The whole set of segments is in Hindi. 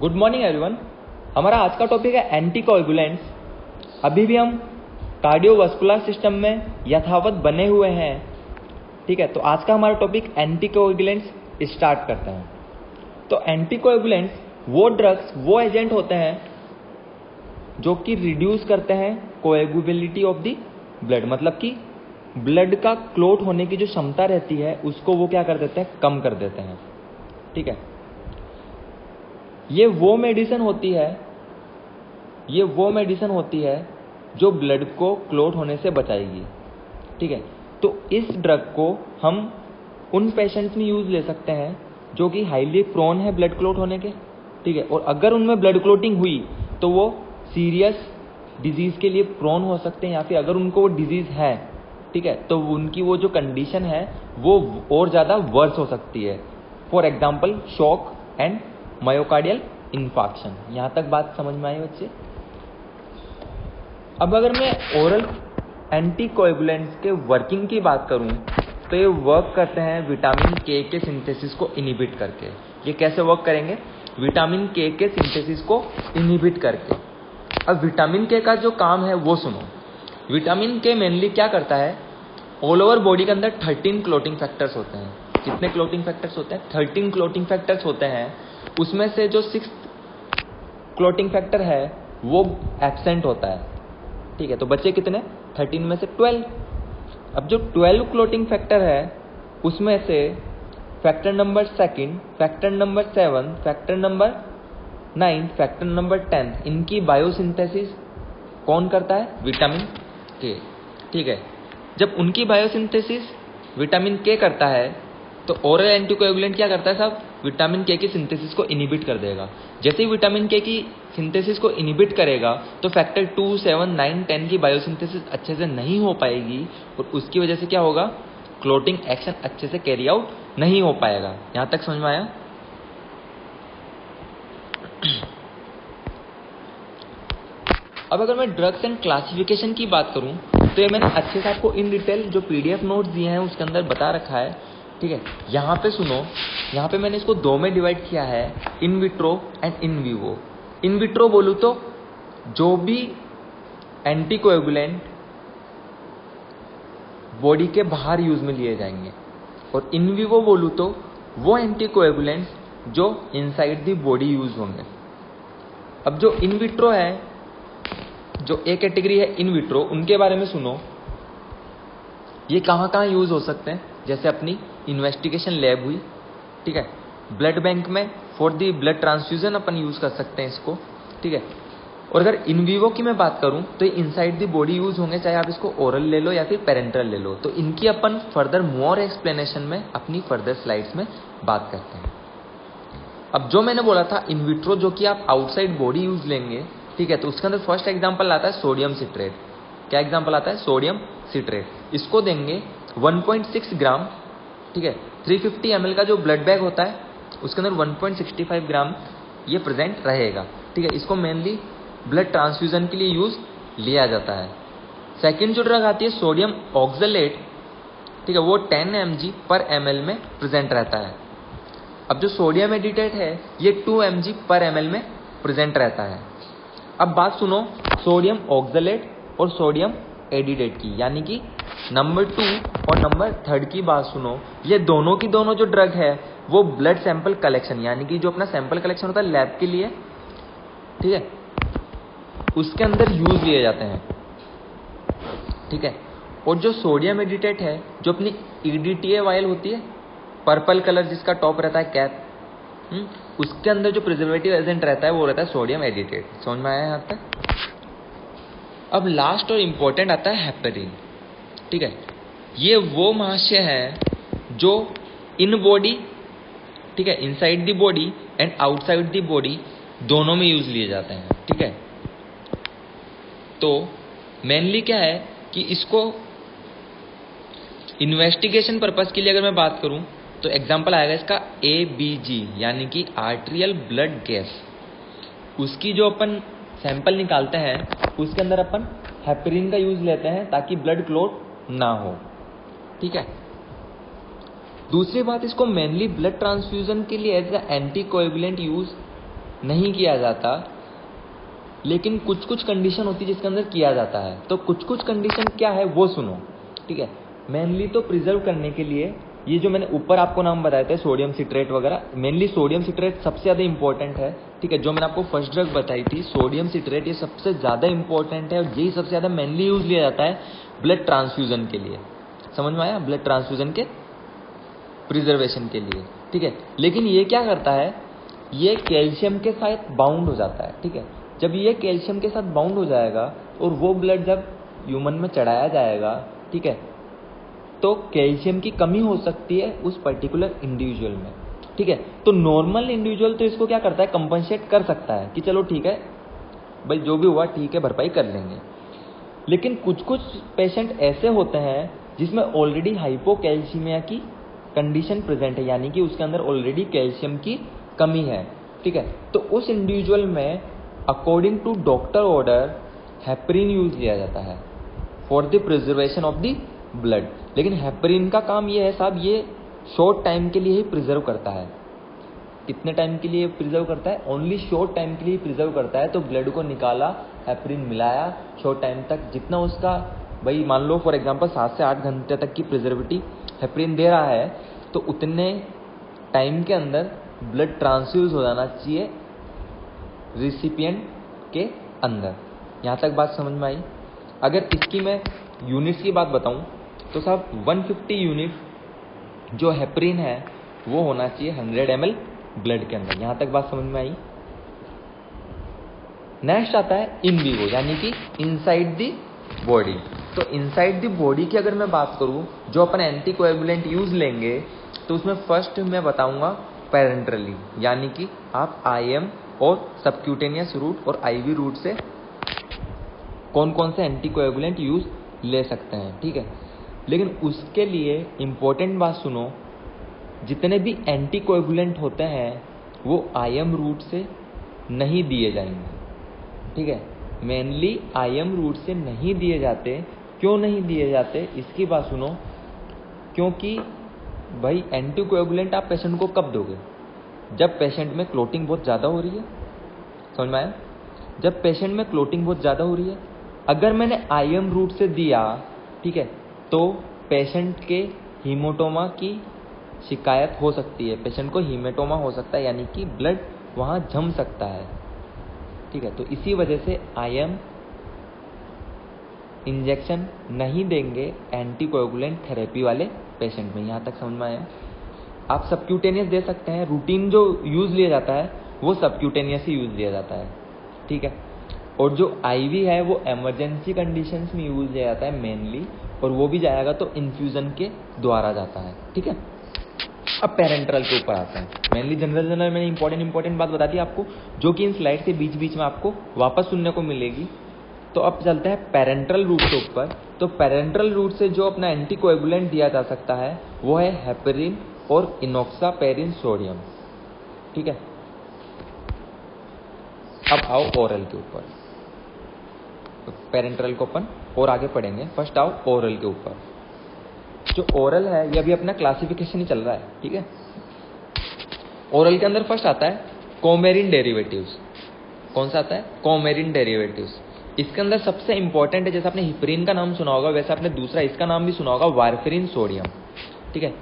Good morning everyone. हमारा आज का टॉपिक है एंटीकोएगुलेंट्स। अभी भी हम कार्डियोवास्कुलर सिस्टम में यथावत बने हुए हैं, ठीक है। तो आज का हमारा टॉपिक एंटीकोएगुलेंट्स स्टार्ट करते हैं। तो एंटीकोएगुलेंट्स वो ड्रग्स, वो एजेंट होते हैं जो कि रिड्यूस करते हैं कोएगुबिलिटी ऑफ द ब्लड, मतलब कि ब्लड का क्लॉट होने की जो क्षमता रहती है उसको वो क्या कर देते हैं, कम कर देते हैं, ठीक है। ये वो मेडिसिन होती है जो ब्लड को क्लॉट होने से बचाएगी, ठीक है। तो इस ड्रग को हम उन पेशेंट्स में यूज ले सकते हैं जो कि हाईली प्रोन है ब्लड क्लॉट होने के, ठीक है। और अगर उनमें ब्लड क्लॉटिंग हुई तो वो सीरियस डिजीज के लिए प्रोन हो सकते हैं, या फिर अगर उनको वो डिजीज है, ठीक है, तो उनकी वो जो कंडीशन है वो और ज़्यादा वर्स हो सकती है। For example shock and myocardial infarction. यहाँ तक बात समझ में आई बच्चे? अब अगर मैं ओरल एंटीकोएगुलेंट्स के वर्किंग की बात करूँ तो ये वर्क करते हैं विटामिन के सिंथेसिस को इनहिबिट करके। ये कैसे वर्क करेंगे? विटामिन के सिंथेसिस को इनहिबिट करके। अब विटामिन के का जो काम है वो सुनो। विटामिन के मेनली क्या करता है, ऑल ओवर बॉडी के अंदर 13 क्लोटिंग फैक्टर्स होते हैं। कितने क्लोटिंग फैक्टर्स होते हैं? 13 क्लोटिंग फैक्टर्स होते हैं। उसमें से जो 6th क्लोटिंग फैक्टर है वो एब्सेंट होता है, ठीक है। तो बच्चे कितने? 13 में से 12। अब जो 12 क्लोटिंग फैक्टर है उसमें से factor number 2, factor number 7, factor number 9, factor number 10, इनकी बायोसिंथेसिस कौन करता है? विटामिन के, ठीक है। जब उनकी बायोसिंथेसिस विटामिन के करता है तो ओरल एंटीकोएगुलेंट क्या करता है साहब? विटामिन के की सिंथेसिस को इनहिबिट कर देगा। जैसे ही विटामिन के की सिंथेसिस को इनहिबिट करेगा तो फैक्टर 2, 7, 9, 10 की बायोसिंथेसिस अच्छे से नहीं हो पाएगी और उसकी वजह से क्या होगा? क्लोटिंग एक्शन अच्छे से कैरी आउट नहीं हो पाएगा। यहां तक समझ में आया? अब अगर मैं ड्रग्स एंड क्लासिफिकेशन की बात करूं तो ये मैंने अच्छे से आपको इन डिटेल जो पीडीएफ नोट्स दिए हैं उसके अंदर बता रखा है, ठीक है। यहाँ पे सुनो, यहाँ पे मैंने इसको दो में डिवाइड किया है, in vitro and in vivo. In vitro बोलूँ तो जो भी एंटीकोएगुलेंट बॉडी के बाहर यूज में लिए जाएंगे, और इन विवो बोलूँ तो वो एंटीकोएगुलेंट्स जो इनसाइड दी बॉडी यूज होंगे। अब जो इन विट्रो है, जो एक कैटेगरी है इन विट्रो, उनके बारे में सुनो। ये कहाँ कहाँ यूज हो सकते हैं? जैसे अपनी इन्वेस्टिगेशन लैब हुई, ठीक है। ब्लड बैंक में for the blood transfusion upon use कर सकते हैं इसको, ठीक है। और अगर इन विवो की मैं बात करूं तो ये इनसाइड दी बॉडी यूज होंगे, चाहे आप इसको ओरल ले लो या फिर पेरेंटल ले लो। तो इनकी अपन फर्दर मोर एक्सप्लेनेशन में अपनी फर्दर स्लाइड्स में बात करते हैं। अब जो मैंने बोला था इन विट्रो जो कि आप आउटसाइड बॉडी यूज लेंगे, ठीक है, तो उसके अंदर फर्स्ट एग्जांपल आता है सोडियम सिट्रेट। क्या एग्जांपल आता है? Sodium citrate. इसको देंगे 1.6 ग्राम, ठीक है। 350 ml का जो ब्लड बैग होता है उसके अंदर 1.65 ग्राम ये प्रेजेंट रहेगा, ठीक है। इसको मेनली ब्लड ट्रांसफ्यूजन के लिए यूज लिया जाता है। सेकेंड जो ड्रग आती है सोडियम ऑक्सलेट, ठीक है, वो 10 mg पर ml में प्रेजेंट रहता है। अब जो सोडियम एडिटेट है ये 2 mg पर ml में प्रेजेंट रहता है। अब बात सुनो सोडियम ऑक्सलेट और सोडियम एडिटेट की, यानी कि नंबर 2 और नंबर 3 की बात सुनो। ये दोनों की दोनों जो ड्रग है वो ब्लड सैंपल कलेक्शन, यानी कि जो अपना सैंपल कलेक्शन होता है लैब के लिए, ठीक है, उसके अंदर यूज लिए जाते हैं, ठीक है। और जो सोडियम एडिटेट है, जो अपनी ईडीटीए वायल होती है, पर्पल कलर जिसका टॉप रहता है कैप, उसके अंदर जो प्रिजर्वेटिव एजेंट रहता है वो रहता है सोडियम एडिटेट। समझ में आया यहाँ तक? अब लास्ट और इम्पोर्टेंट आता है हेपेरिन, ठीक है। ये वो महाशय है जो इन बॉडी, ठीक है, inside the body and outside the body दोनों में यूज लिए जाते हैं, ठीक है। तो मेनली क्या है कि इसको इन्वेस्टिगेशन पर्पस के लिए अगर मैं बात करूं तो एग्जांपल आएगा इसका ABG, यानी कि आर्टेरियल ब्लड गैस। उसकी जो अपन सैंपल निकालते हैं उसके अंदर अपन हेपेरिन का यूज लेते हैं ताकि ब्लड क्लॉट ना हो, ठीक है। दूसरी बात, इसको मेनली ब्लड ट्रांसफ्यूजन के लिए एज ए एंटीकोएगुलेंट यूज नहीं किया जाता, लेकिन कुछ कुछ कंडीशन होती है जिसके अंदर किया जाता है। तो कुछ कुछ कंडीशन क्या है वो सुनो, ठीक है। मेनली तो प्रिजर्व करने के लिए ये जो मैंने ऊपर आपको नाम बताए थे सोडियम सिट्रेट वगैरह, मेनली सोडियम सिट्रेट सबसे ज़्यादा इंपॉर्टेंट है, ठीक है। जो मैंने आपको फर्स्ट ड्रग बताई थी सोडियम सिट्रेट, ये सबसे ज़्यादा इंपॉर्टेंट है और यही सबसे ज़्यादा मेनली यूज लिया जाता है ब्लड ट्रांसफ्यूजन के लिए। समझ में आया? ब्लड ट्रांसफ्यूजन के प्रिजर्वेशन के लिए, ठीक है। लेकिन ये क्या करता है, ये कैल्शियम के साथ बाउंड हो जाता है, ठीक है। जब ये कैल्शियम के साथ बाउंड हो जाएगा और वो ब्लड जब ह्यूमन में चढ़ाया जाएगा, ठीक है, तो कैल्शियम की कमी हो सकती है उस पर्टिकुलर इंडिविजुअल में, ठीक है। तो नॉर्मल इंडिविजुअल तो इसको क्या करता है, कंपनसेट कर सकता है कि चलो ठीक है भाई जो भी हुआ ठीक है भरपाई कर लेंगे। लेकिन कुछ कुछ पेशेंट ऐसे होते हैं जिसमें ऑलरेडी हाइपोकैल्सीमिया की कंडीशन प्रेजेंट है, यानी कि उसके अंदर ऑलरेडी कैल्शियम की कमी है, ठीक है। तो उस इंडिविजुअल में according to doctor order heparin use लिया जाता है for the preservation of the blood. लेकिन हेपरिन का काम ये है साहब, ये शॉर्ट टाइम के लिए ही प्रिजर्व करता है। कितने टाइम के लिए प्रिजर्व करता है? ओनली शॉर्ट टाइम के लिए प्रिजर्व करता है। तो ब्लड को निकाला, हेपरिन मिलाया, शॉर्ट टाइम तक जितना उसका भाई मान लो फॉर एग्जांपल 7 से 8 घंटे तक की प्रिजर्वेटिव हेपरिन दे रहा है, तो उतने टाइम के अंदर ब्लड ट्रांसफ्यूज हो जाना चाहिए रिसिपिएंट के अंदर। यहाँ तक बात समझ में आई? अगर इसकी मैं यूनिट्स की बात बताऊं तो साहब 150 यूनिट जो हेपरिन है वो होना चाहिए 100 ml ब्लड के अंदर। यहाँ तक बात समझ में आई? नेक्स्ट आता है इन विवो, यानी कि इनसाइड द बॉडी। तो इनसाइड द बॉडी की अगर मैं बात करूं, जो अपन एंटीकोएगुलेंट यूज लेंगे तो उसमें फर्स्ट मैं बताऊंगा पैरेंट्रली, यानी कि आप IM और सबक्यूटेनियस रूट और IV रूट से कौन कौन से एंटीकोएगुलेंट यूज ले सकते हैं, ठीक है। लेकिन उसके लिए इंपॉर्टेंट बात सुनो, जितने भी एंटीकोएगुलेंट होते हैं वो IM रूट से नहीं दिए जाएंगे, ठीक है। मेनली IM रूट से नहीं दिए जाते। क्यों नहीं दिए जाते इसकी बात सुनो, क्योंकि भाई एंटीकोएगुलेंट आप पेशेंट को कब दोगे? जब पेशेंट में क्लोटिंग बहुत ज़्यादा हो रही है। समझ में आया? जब पेशेंट में क्लोटिंग बहुत ज़्यादा हो रही है, अगर मैंने IM रूट से दिया, ठीक है, तो पेशेंट के हीमोटोमा की शिकायत हो सकती है, पेशेंट को हीमेटोमा हो सकता है, यानी कि ब्लड वहाँ जम सकता है, ठीक है। तो इसी वजह से IM इंजेक्शन नहीं देंगे एंटीकोएगुलेंट थेरेपी वाले पेशेंट में। यहाँ तक समझ में आया? आप सबक्यूटेनियस दे सकते हैं, रूटीन जो यूज़ लिया जाता है वो सबक्यूटेनियस ही यूज़ लिया जाता है, ठीक है। और जो IV है वो इमरजेंसी कंडीशंस में यूज़ लिया जाता है मेनली, और वो भी जाएगा तो इन्फ्यूज़न के द्वारा जाता है, ठीक है। अब पेरेंट्रल के ऊपर आता है। मेनली जनरल मैंने इंपॉर्टेंट बात बता दी आपको, जो कि इन स्लाइड के बीच बीच में आपको वापस सुनने को मिलेगी। तो अब चलते हैं पेरेंट्रल रूट के ऊपर। तो पेरेंट्रल रूट से जो अपना एंटीकोएगुलेंट दिया जा सकता है वो है हेपरिन और इनॉक्सापेरिन सोडियम, ठीक है। अब आओ ओरल के ऊपर। तो पेरेंट्रल को अपन और आगे पढ़ेंगे, फर्स्ट आओ ओरल के ऊपर। जो ओरल है ये अभी अपना क्लासिफिकेशन ही चल रहा है, ठीक है। ओरल के अंदर फर्स्ट आता है कोमेरिन डेरिवेटिव्स। कौन सा आता है? Coumarin derivatives. इसके अंदर सबसे इंपॉर्टेंट है, जैसे आपने हिपरिन का नाम सुना होगा वैसे आपने दूसरा इसका नाम भी सुना होगा, वारफेरिन सोडियम, ठीक है।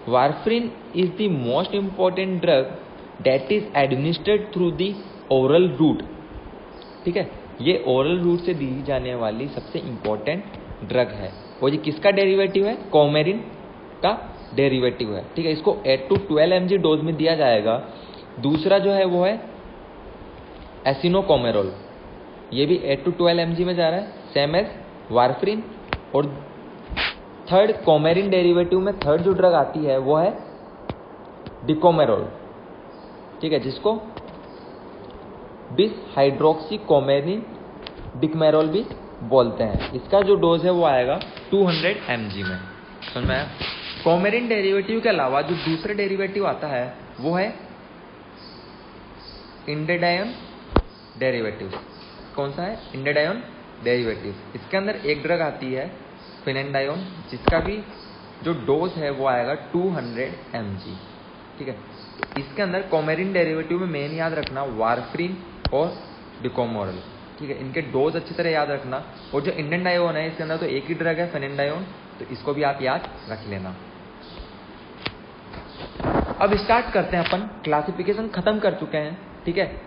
Warfarin is the most important drug that is administered through the oral route, ठीक है। ये ओरल रूट से दी जाने वाली सबसे इंपॉर्टेंट ड्रग है। वो ये किसका डेरिवेटिव है? कोमेरिन का डेरिवेटिव है, ठीक है। इसको 8 to 12 mg डोज में दिया जाएगा। दूसरा जो है वो है एसिनोकोमेरोल, ये भी 8 to 12 mg में जा रहा है, सेम एज वारफेरिन। और थर्ड कोमेरिन डेरिवेटिव में थर्ड जो ड्रग आती है वो है डिकोमेरोल, ठीक है, जिसको बिस हाइड्रोक्सी कोमेरिन डिकमेरोल भी बोलते हैं। इसका जो डोज है वो आएगा 200 mg में। समझ में आया? कोमेरिन डेरिवेटिव के अलावा जो दूसरे डेरिवेटिव आता है वो है इंडेडायन डेरिवेटिव। कौन सा है? इंडेडायन डेरिवेटिव। इसके अंदर एक ड्रग आती है फिनेंडायोन, जिसका भी जो डोज है वो आएगा 200 mg, ठीक है। इसके अंदर कोमेरिन डेरिवेटिव में मेन याद रखना वारफ्रीन और डिकोमोरल, ठीक है। इनके डोज अच्छी तरह याद रखना। और जो इंडेंडायोन है इसके अंदर तो एक ही ड्रग है फेनेंडायोन, तो इसको भी आप याद रख लेना। अब स्टार्ट करते हैं अपन, क्लासिफिकेशन खत्म कर चुके हैं, ठीक है।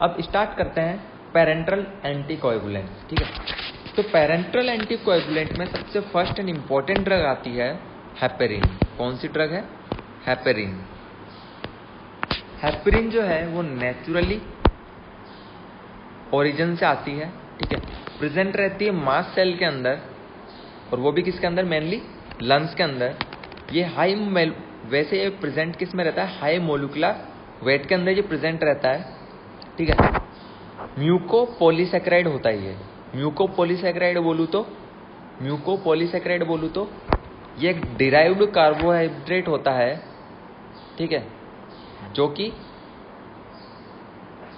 अब स्टार्ट करते हैं पेरेंट्रल एंटीकोएगुलेंट्स, ठीक है। तो पेरेंट्रल एंटीकोएगुलेंट में सबसे फर्स्ट एंड इंपॉर्टेंट ड्रग आती है हेपेरिन। कौन सी ड्रग है? हेपेरिन। हेपेरिन जो है वो नेचुरली ओरिजिन से आती है, ठीक है। प्रेजेंट रहती है मास्ट सेल के अंदर, और वो भी किसके अंदर? मेनली लंग्स के अंदर। ये वैसे ये प्रेजेंट किस में रहता है? हाई मोलिकुलर वेट के अंदर ये प्रेजेंट रहता है, ठीक है। म्यूकोपॉलीसैकेराइड होता है ये। म्यूकोपॉलीसैकेराइड बोलूं तो ये एक डिराइव्ड कार्बोहाइड्रेट होता है, ठीक है, जो कि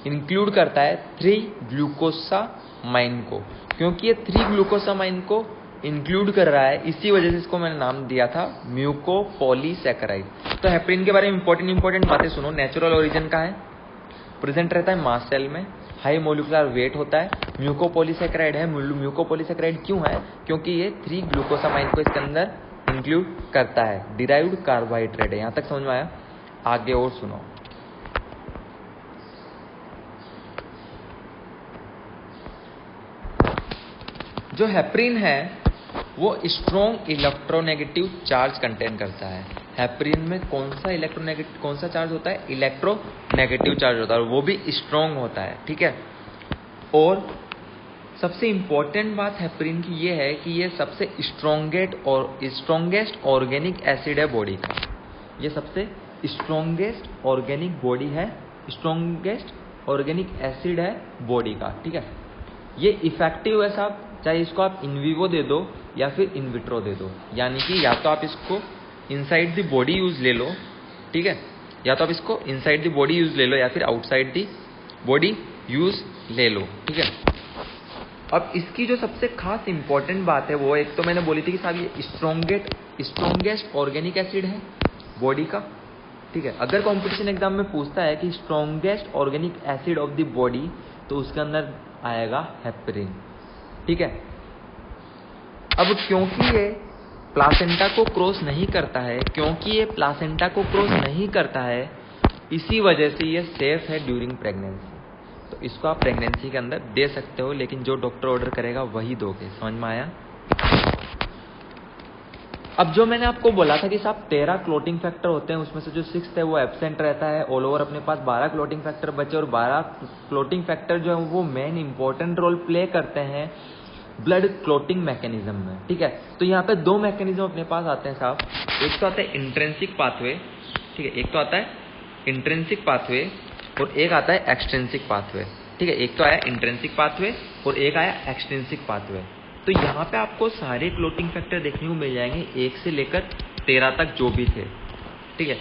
इंक्लूड करता है 3-ग्लूकोसामाइन को। क्योंकि ये 3-ग्लूकोसामाइन को इंक्लूड कर रहा है, इसी वजह से इसको मैंने नाम दिया था म्यूकोपॉलीसैकेराइड। तो हेपेरिन के बारे में इंपॉर्टेंट बातें सुनो। नेचुरल ओरिजिन का है, प्रेजेंट रहता है मास्ट सेल में, हाई मोलिकुलर वेट होता है, म्यूकोपॉलीसैकेराइड है। म्यूकोपॉलीसैकेराइड क्यों है? क्योंकि ये 3-ग्लूकोसामाइन को इसके अंदर इंक्लूड करता है। डिराइव्ड कार्बोहाइड्रेट है। यहां तक समझ में आया? आगे और सुनो। जो हेपेरिन है वो स्ट्रॉन्ग इलेक्ट्रोनेगेटिव चार्ज कंटेन करता है। हेपेरिन में कौन सा चार्ज होता है? इलेक्ट्रोनेगेटिव चार्ज होता है, और वो भी स्ट्रॉन्ग होता है, ठीक है। और सबसे इंपॉर्टेंट बात हेपेरिन की ये है कि ये सबसे स्ट्रॉन्गेस्ट ऑर्गेनिक एसिड है बॉडी का। ये सबसे स्ट्रॉन्गेस्ट ऑर्गेनिक एसिड है बॉडी का, ठीक है। ये इफेक्टिव है साहब, चाहे इसको आप इन विवो दे दो या फिर इन विट्रो दे दो। यानी कि या तो आप इसको इनसाइड द बॉडी यूज ले लो, ठीक है, या तो आप इसको इनसाइड द बॉडी यूज ले लो या फिर आउटसाइड द बॉडी यूज ले लो, ठीक है। अब इसकी जो सबसे खास इंपॉर्टेंट बात है वो, एक तो मैंने बोली थी कि साहब ये स्ट्रॉन्गेस्ट ऑर्गेनिक एसिड है बॉडी का, ठीक है। अगर कंपटीशन एग्जाम में पूछता है कि strongest organic acid of the body, तो उसके अंदर आएगा हेपेरिन, ठीक है। अब क्योंकि ये प्लासेंटा को क्रॉस नहीं करता है, इसी वजह से ये सेफ है ड्यूरिंग प्रेगनेंसी। तो इसको आप प्रेगनेंसी के अंदर दे सकते हो, लेकिन जो डॉक्टर ऑर्डर करेगा वही दोगे। समझ में आया? अब जो मैंने आपको बोला था कि साहब 13 क्लोटिंग फैक्टर होते हैं, उसमें से जो 6th है वो एब्सेंट रहता है। ऑल ओवर अपने पास 12 क्लोटिंग फैक्टर बचे, और 12 क्लोटिंग फैक्टर जो है वो मेन इंपॉर्टेंट रोल प्ले करते हैं ब्लड क्लोटिंग मैकेनिज्म में, ठीक है। तो यहाँ पे 2 मैकेनिज्म अपने पास आते हैं साहब। एक तो आता है इंट्रिंसिक पाथवे, ठीक है, एक तो आता है इंट्रिंसिक पाथवे और एक आता है एक्सट्रिंसिक पाथवे, ठीक है। एक तो आया इंट्रिंसिक पाथवे और एक आया एक्सट्रिंसिक पाथवे। तो यहाँ पे आपको सारे क्लोटिंग फैक्टर देखने को मिल जाएंगे, 1 से लेकर 13 तक जो भी थे, ठीक है।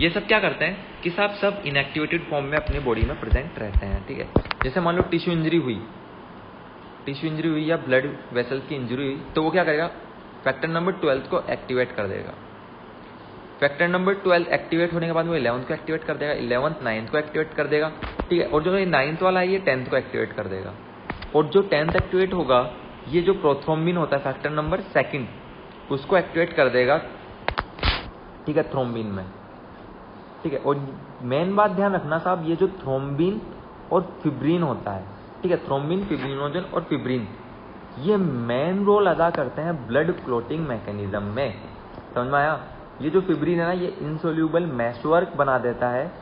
ये सब क्या करते हैं कि साहब सब इनएक्टिवेटेड फॉर्म में अपने बॉडी में प्रेजेंट रहते हैं, ठीक है। जैसे मान लो टिश्यू इंजरी हुई या ब्लड वेसल की इंजरी हुई, तो वो क्या करेगा? फैक्टर नंबर 12 को एक्टिवेट कर देगा। फैक्टर नंबर 12 एक्टिवेट होने के बाद वो 11th को एक्टिवेट कर देगा, 11th 9th को एक्टिवेट कर देगा, ठीक है। और जो ये 9th वाला है ये 10th को एक्टिवेट कर देगा। और जो 10th एक्टिवेट होगा, ये जो प्रोथ्रोम्बिन होता है फैक्टर नंबर 2 उसको एक्टिवेट कर देगा, ठीक है, थ्रोम्बिन में, ठीक है। और मेन बात ध्यान रखना साहब, ये जो थ्रोम्बिन और फिब्रिन होता है, ठीक है, थ्रोम्बिन, फिब्रिनोजन और फिब्रिन, ये मेन रोल अदा करते हैं ब्लड क्लोटिंग मैकेनिज्म में। समझ में आया? ये जो फिब्रिन है ना, ये इनसोल्यूबल मैशवर्क बना देता है,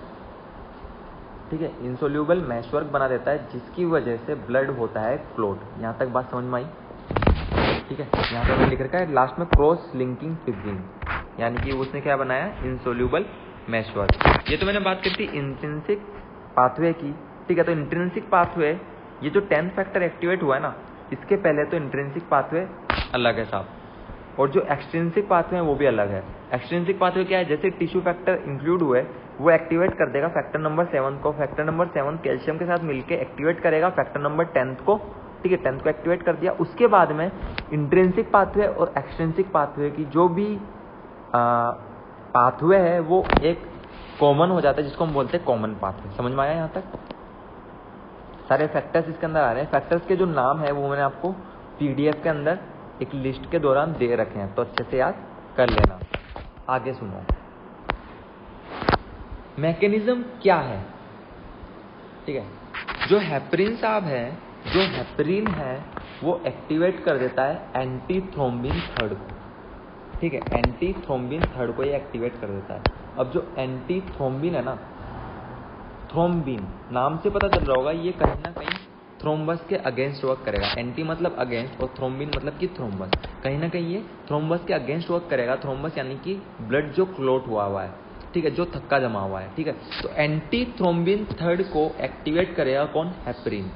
ठीक है, इनसोल्यूबल मैशवर्क बना देता है, जिसकी वजह से ब्लड होता है क्लोट। यहाँ तक बात समझ में आई? ठीक है, यहाँ पे लिख रखा है लास्ट में क्रॉस लिंकिंग फिब्रिन, यानी कि उसने क्या बनाया? Insoluble meshwork. ये तो मैंने बात की थी इंट्रिंसिक पाथवे की, ठीक है। तो इंट्रिंसिक पाथवे, ये जो 10th फैक्टर एक्टिवेट हुआ है ना, इसके पहले तो इंट्रिंसिक पाथवे अलग है साहब, और जो एक्सट्रिंसिक पाथवे है वो भी अलग है। एक्सट्रिंसिक पाथवे क्या है? जैसे टिश्यू फैक्टर इंक्लूड हुए, वो एक्टिवेट कर देगा फैक्टर नंबर 7 को। फैक्टर नंबर 7 कैल्शियम के साथ मिलकर एक्टिवेट करेगा फैक्टर नंबर 10 को, ठीक है, 10th को एक्टिवेट कर दिया। उसके बाद में इंट्रिंसिक पाथवे और एक्सट्रिंसिक पाथवे की जो भी पाथवे है वो एक कॉमन हो जाता है, जिसको हम बोलते हैं कॉमन पाथवे। समझ में आया यहाँ तक? सारे फैक्टर्स इसके अंदर आ रहे हैं। फैक्टर्स के जो नाम है वो मैंने आपको पीडीएफ के अंदर एक लिस्ट के दौरान दे रखे हैं, तो अच्छे से याद कर लेना। आगे सुनो, मैकेनिज्म क्या है, ठीक है। जो हेपरिन साहब है, जो हेपरिन है वो एक्टिवेट कर देता है एंटी थ्रोम्बिन थर्ड को, ठीक है। एंटी थ्रोम्बिन थर्ड को ये एक्टिवेट कर देता है। अब जो एंटी थ्रोम्बिन है ना, थ्रोम्बिन नाम से पता चल रहा होगा ये कहीं ना कहीं थ्रोम्बस के अगेंस्ट वर्क करेगा। एंटी मतलब अगेंस्ट और थ्रोम्बिन मतलब कि थ्रोम्बस, कहीं ना कहीं ये थ्रोम्बस के अगेंस्ट वर्क करेगा। थ्रोम्बस यानी कि ब्लड जो क्लोट हुआ हुआ है, ठीक है, जो थक्का जमा हुआ है, ठीक है। तो एंटी थ्रोम्बिन थर्ड को एक्टिवेट करेगा कौन? हेपरिन।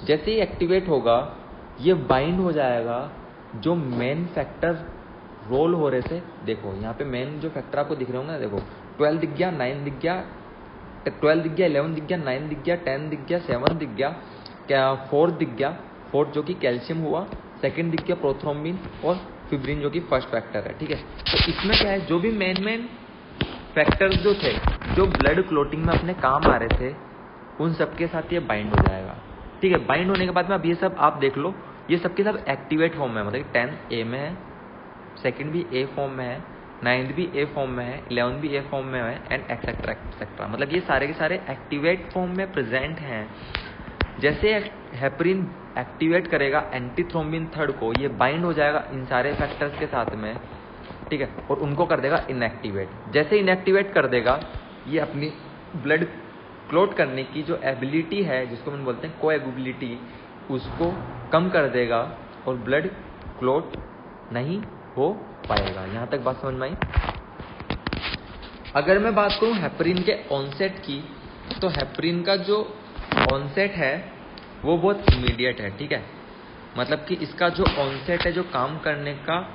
जैसे ही एक्टिवेट होगा ये बाइंड हो जाएगा जो मेन फैक्टर रोल हो रहे थे। देखो यहाँ पे मेन जो फैक्टर आपको दिख रहे होंगे ना, देखो 12 दिख गया, 9 दिख गया, 12 दिख गया, 11 दिख गया, 9 दिख गया, 10 दिख गया, 7 दिख गया, क्या 4 दिख गया, 4 जो कि कैल्शियम हुआ, सेकंड दिख गया प्रोथ्रोम्बिन, और फिब्रिन जो कि फर्स्ट फैक्टर है, ठीक है। तो इसमें क्या है, जो भी मेन फैक्टर्स जो थे जो ब्लड क्लोटिंग में अपने काम आ रहे थे उन सबके साथ ये बाइंड हो जाएगा, ठीक है। बाइंड होने के बाद में अब ये सब आप देख लो, ये सबके सब एक्टिवेट फॉर्म में, मतलब 10 ए में है, सेकंड भी ए फॉर्म में है, 9th भी ए फॉर्म में है, 11th भी ए फॉर्म में है, एंड एक्सेट्रा एक्सेट्रा। मतलब ये सारे के सारे एक्टिवेट फॉर्म में प्रेजेंट हैं। जैसे हेपरिन एक्टिवेट करेगा एंटी थ्रोम्बिन थर्ड को, ये बाइंड हो जाएगा इन सारे फैक्टर्स के साथ में, ठीक है, और उनको कर देगा इनएक्टिवेट। जैसे इनएक्टिवेट कर देगा ये अपनी ब्लड क्लोट करने की जो एबिलिटी है, जिसको हम बोलते हैं कोएगुबिलिटी, उसको कम कर देगा और ब्लड क्लोट नहीं हो पाएगा। यहां तक बात समझ में आई? अगर मैं बात करूं हेपरिन के ऑनसेट की, तो हेपरिन का जो ऑनसेट है वो बहुत इमीडिएट है, ठीक है। मतलब कि इसका जो ऑनसेट है, जो काम करने का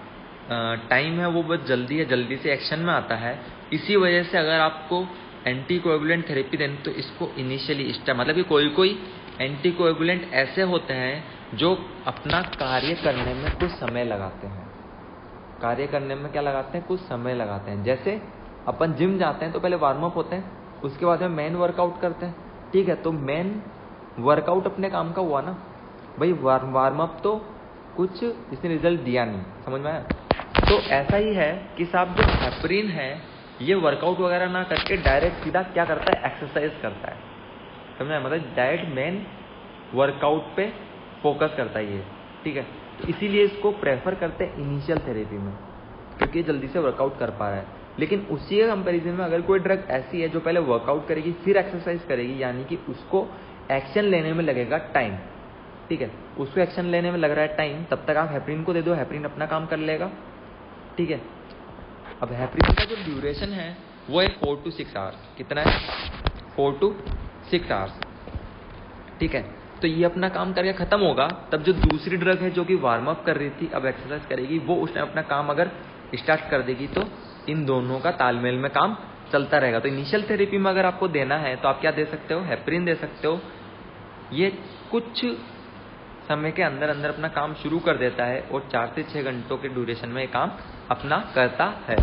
टाइम है, वो बहुत जल्दी है, जल्दी से एक्शन में आता है। इसी वजह से अगर आपको एंटीकोएगुलेंट थेरेपी देनी तो इसको इनिशियली मतलब कि कोई एंटीकोएगुलेंट ऐसे होते हैं जो अपना कार्य करने में कुछ समय लगाते हैं। कार्य करने में क्या लगाते हैं? कुछ समय लगाते हैं। जैसे अपन जिम जाते हैं तो पहले वार्म अप होते हैं, उसके बाद में मेन वर्कआउट करते हैं, ठीक है। तो मेन वर्कआउट अपने काम का हुआ ना भाई, वार्म अप तो कुछ इसने रिजल्ट दिया नहीं, समझ में आया? तो ऐसा ही है कि साहब जो हेपरिन है ये वर्कआउट वगैरह ना करके डायरेक्ट सीधा क्या करता है? एक्सरसाइज करता है, समझ? मतलब डायरेक्ट मेन वर्कआउट पे फोकस करता है ये, ठीक है। तो इसीलिए इसको प्रेफर करते हैं इनिशियल थेरेपी में, क्योंकि जल्दी से वर्कआउट कर पा रहा है। लेकिन उसी के कंपेरिजन में अगर कोई ड्रग ऐसी है जो पहले वर्कआउट करेगी फिर एक्सरसाइज करेगी, यानी कि उसको एक्शन लेने में लगेगा टाइम, ठीक है, उसको एक्शन लेने में लग रहा है टाइम, तब तक आप हेपरिन को दे दो, हेपरिन अपना काम कर लेगा, ठीक है। अब हेपरिन का जो ड्यूरेशन है वो है 4 to 6 आवर्स। कितना है? 4 to 6 आवर्स, ठीक है। तो ये अपना काम करके खत्म होगा, तब जो दूसरी ड्रग है जो कि वार्म अप कर रही थी अब एक्सरसाइज करेगी, वो उसने अपना काम अगर स्टार्ट कर देगी, तो इन दोनों का तालमेल में काम चलता रहेगा। तो इनिशियल थेरेपी में अगर आपको देना है तो आप क्या दे सकते हो? हेपरिन दे सकते हो। ये कुछ समय के अंदर अंदर अपना काम शुरू कर देता है और 4 से 6 घंटों के ड्यूरेशन में ये काम अपना करता है।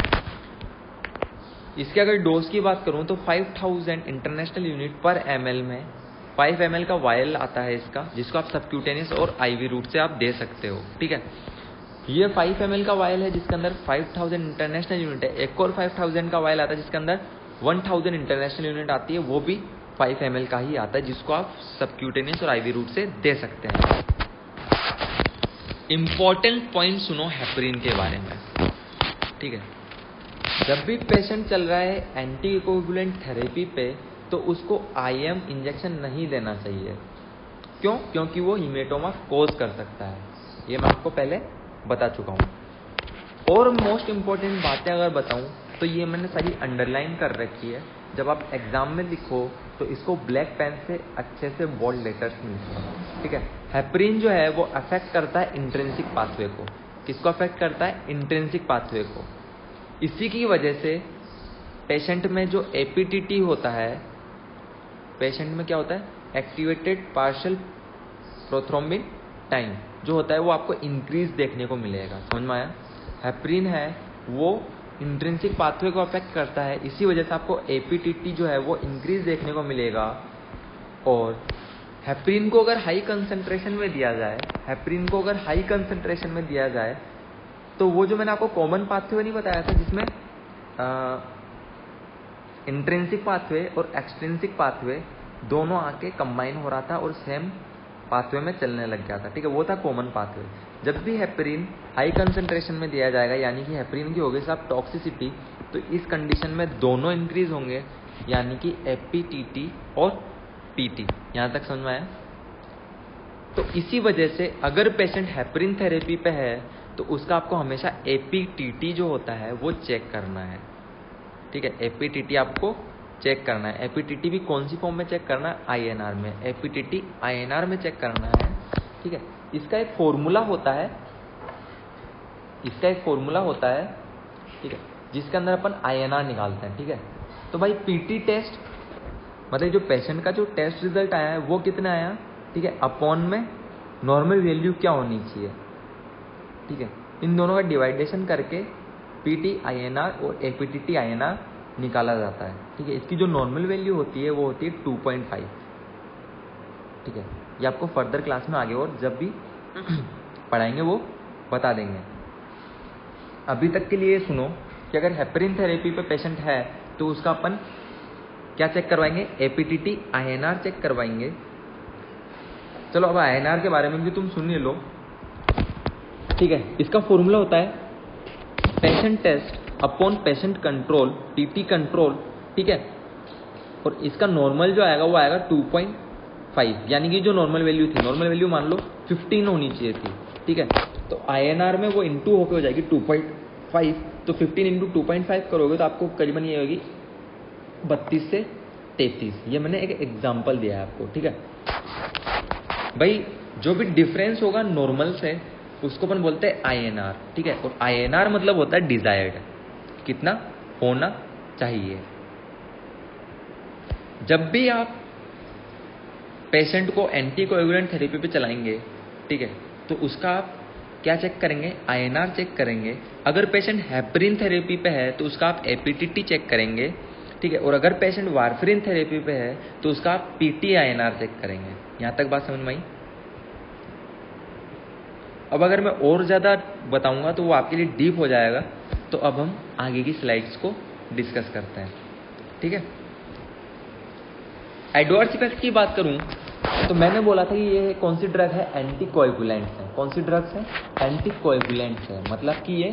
इसके अगर डोज की बात करूं तो 5000 इंटरनेशनल यूनिट पर ml में 5 ml का वायल आता है इसका, जिसको आप सबक्यूटेनियस और आईवी रूट से आप दे सकते हो, ठीक है। ये 5 ml का वायल है जिसके अंदर 5000 इंटरनेशनल यूनिट है। एक और 5000 का वायल आता है जिसके अंदर 1000 इंटरनेशनल यूनिट आती है, वो भी 5 ml का ही आता है, जिसको आप सबक्यूटेनियस और आईवी रूट से दे सकते हैं। इंपॉर्टेंट पॉइंट सुनो हेपरिन के बारे में, ठीक है। जब भी पेशेंट चल रहा है एंटीकोगुलेंट थेरेपी पे तो उसको IM इंजेक्शन नहीं देना चाहिए। क्यों? क्योंकि वो हीमेटोमा कोज कर सकता है, ये मैं आपको पहले बता चुका हूँ। और मोस्ट इम्पोर्टेंट बातें अगर बताऊँ तो ये मैंने सारी अंडरलाइन कर रखी है, जब आप एग्जाम में लिखो तो इसको ब्लैक पेन से अच्छे से बोल्ड लेटर्स में लिखो, ठीक है। हेपरिन जो है वो अफेक्ट करता है इंट्रिंसिक पाथवे को। किसको अफेक्ट करता है? इंट्रिंसिक पाथवे को। इसी की वजह से पेशेंट में जो APTT होता है, पेशेंट में क्या होता है? एक्टिवेटेड पार्शियल प्रोथ्रोम्बिन टाइम जो होता है वो आपको इंक्रीज देखने को मिलेगा, समझ में आया? हेपरिन है वो इंट्रिंसिक पाथवे को अफेक्ट करता है, इसी वजह से आपको एपीटीटी जो है वो इंक्रीज देखने को मिलेगा। और हेपरिन को अगर हाई कंसंट्रेशन में दिया जाए, हेपरिन को अगर हाई कंसंट्रेशन में दिया जाए तो वो जो मैंने आपको कॉमन पाथवे नहीं बताया था जिसमें इंट्रिंसिक पाथवे और एक्सट्रिंसिक पाथवे दोनों आके कंबाइन हो रहा था और सेम पाथवे में चलने लग गया था, ठीक है, वो था कॉमन पाथवे। जब भी हेपरिन हाई कंसंट्रेशन में दिया जाएगा, यानी कि हेपरिन की होगी साहब टॉक्सिसिटी, तो इस कंडीशन में दोनों इंक्रीज होंगे, यानी कि एपीटीटी और पीटी। यहां तक समझ में आया? तो इसी वजह से अगर पेशेंट हेपरिन थेरेपी पे है तो उसका आपको हमेशा एपीटीटी जो होता है वो चेक करना है, ठीक है, एपीटीटी आपको चेक करना है। एपीटीटी भी कौन सी फॉर्म में चेक करना है? आईएनआर में। एपीटीटी आईएनआर में चेक करना है, ठीक है। इसका एक फॉर्मूला होता है, ठीक है, जिसके अंदर अपन आईएनआर निकालते हैं, ठीक है। तो भाई पीटी टेस्ट मतलब जो पेशेंट का जो टेस्ट रिजल्ट आया है वो कितना आया, ठीक है, अपॉन में नॉर्मल वैल्यू क्या होनी चाहिए, ठीक है। इन दोनों का डिवाइडेशन करके पीटी आईएनआर और एपीटीटी आईएनआर निकाला जाता है, ठीक है। इसकी जो नॉर्मल वैल्यू होती है वो होती है 2.5, ठीक है। ये आपको फर्दर क्लास में आगे और जब भी पढ़ाएंगे वो बता देंगे। अभी तक के लिए सुनो कि अगर हेपरिन थेरेपी पे पेशेंट है तो उसका अपन क्या चेक करवाएंगे? एपीटीटी आईएनआर चेक करवाएंगे। चलो अब आईएनआर के बारे में भी तुम सुन लो, ठीक है। इसका फॉर्मूला होता है patient test upon patient control, PT control, ठीक है। और इसका नॉर्मल जो आएगा वो आएगा 2.5, यानी कि जो नॉर्मल वैल्यू थी, नॉर्मल वैल्यू मान लो 15 होनी चाहिए थी, ठीक है। तो आईएनआर में वो इंटू होकर हो जाएगी 2.5, तो 15 इंटू 2.5 करोगे तो आपको करीबन ये होगी 32 से 33। ये मैंने एक एग्जाम्पल दिया है आपको, ठीक है भाई। जो भी डिफरेंस होगा नॉर्मल से उसको अपन बोलते हैं आईएनआर, ठीक है। और आईएनआर मतलब होता है डिजायर्ड, कितना होना चाहिए। जब भी आप पेशेंट को एंटीकोएगुलेंट थेरेपी पे चलाएंगे, ठीक है, तो उसका आप क्या चेक करेंगे? आईएनआर चेक करेंगे। अगर पेशेंट हेपरिन थेरेपी पे है तो उसका आप एपीटीटी चेक करेंगे, ठीक है। और अगर पेशेंट वारफरिन थेरेपी पे है तो उसका आप पीटी आईएनआर चेक करेंगे। यहां तक बात समझ में आई? अब अगर मैं और ज़्यादा बताऊंगा तो वो आपके लिए डीप हो जाएगा, तो अब हम आगे की स्लाइड्स को डिस्कस करते हैं, ठीक है। एडवर्स इफेक्ट की बात करूं तो मैंने बोला था कि ये कौन सी ड्रग है? एंटीकोएगुलेंट्स है। कौन सी ड्रग्स है? एंटीकोएगुलेंट्स है, मतलब कि ये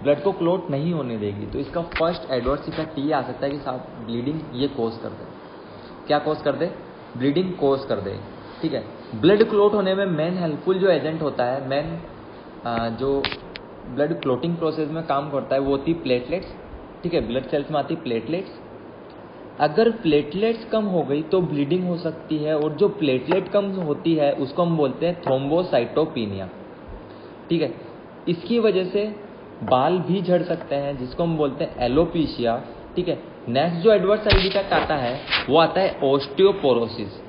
ब्लड को क्लॉट नहीं होने देगी। तो इसका फर्स्ट एडवर्स इफेक्ट ये आ सकता है कि साहब ब्लीडिंग ये कोज कर दे। क्या कोज कर दे? ब्लीडिंग कोज कर दे, ठीक है। ब्लड क्लॉट होने में मेन हेल्पफुल जो एजेंट होता है, मेन जो ब्लड क्लॉटिंग प्रोसेस में काम करता है वो होती है प्लेटलेट्स, ठीक है। ब्लड सेल्स में आती है प्लेटलेट्स। अगर प्लेटलेट्स कम हो गई तो ब्लीडिंग हो सकती है, और जो प्लेटलेट कम होती है उसको हम बोलते हैं थ्रोम्बोसाइटोपिनिया, ठीक है। इसकी वजह से बाल भी झड़ सकते हैं, जिसको हम बोलते हैं एलोपीशिया, ठीक है। नेक्स्ट जो एडवर्स साइड इफेक्ट आता है वो आता है ओस्टियोपोरोसिस।